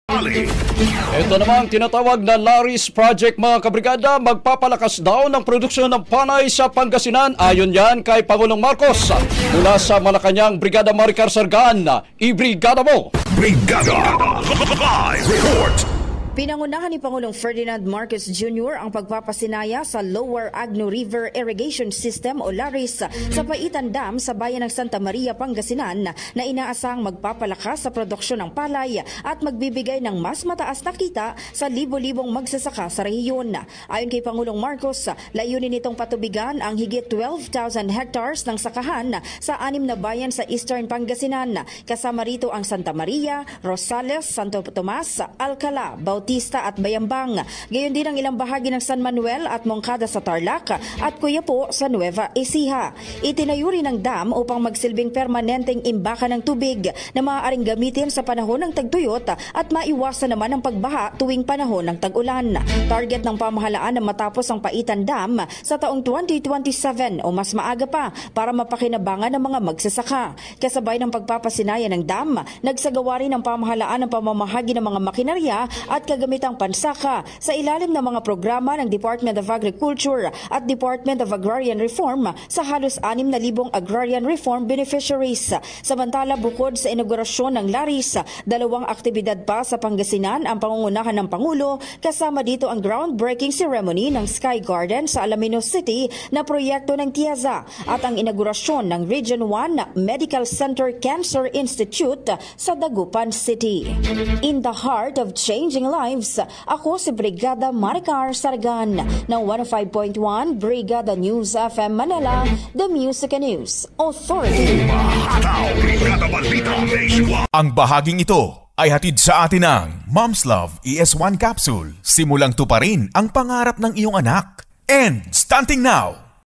Ito namang tinatawag na Laris Project mga kabrigada, magpapalakas daw ng produksyon ng panay sa Pangasinan. Ayon yan kay Pangulong Marcos. Mula sa Malacanang, Brigada Maricar Sargan, i-brigada mo! Brigada Live Report. Pinangunahan ni Pangulong Ferdinand Marcos Jr. ang pagpapasinaya sa Lower Agno River Irrigation System o LARIS sa Paitan Dam sa bayan ng Santa Maria, Pangasinan na inaasang magpapalakas sa produksyon ng palay at magbibigay ng mas mataas na kita sa libo-libong magsasaka sa rehiyon. Ayon kay Pangulong Marcos, layunin nitong patubigan ang higit 12,000 hectares ng sakahan sa 6 na bayan sa Eastern Pangasinan. Kasama rito ang Santa Maria, Rosales, Santo Tomas, Alcala, Bautista at Bayambang. Gayon din ang ilang bahagi ng San Manuel at Moncada sa Tarlac at Cuyapo sa Nueva Ecija. Itinayo rin ang dam upang magsilbing permanenteng imbakan ng tubig na maaaring gamitin sa panahon ng tagtuyot at maiwasan naman ang pagbaha tuwing panahon ng tag-ulan. Target ng pamahalaan na matapos ang Paitan Dam sa taong 2027 o mas maaga pa para mapakinabangan ng mga magsasaka. Kasabay ng pagpapasinaya ng dam, nagsagawa rin ang pamahalaan ng pamamahagi ng mga makinarya at kagamitang pansaka sa ilalim ng mga programa ng Department of Agriculture at Department of Agrarian Reform sa halos 6,000 agrarian reform beneficiaries. Samantala, bukod sa inaugurasyon ng LARIS, 2 aktibidad pa sa Pangasinan ang pangungunahan ng Pangulo, kasama dito ang groundbreaking ceremony ng Sky Garden sa Alaminos City na proyekto ng TIAZA at ang inaugurasyon ng Region 1 Medical Center Cancer Institute sa Dagupan City. In the heart of changing lives, ako si Brigada Maricar Sargan ng 105.1 Brigada News FM Manila, The Music and News Authority. Ang bahaging ito ay hatid sa atin ng Mom's Love ES1 Capsule. Simulang tuparin ang pangarap ng iyong anak. And stunting now,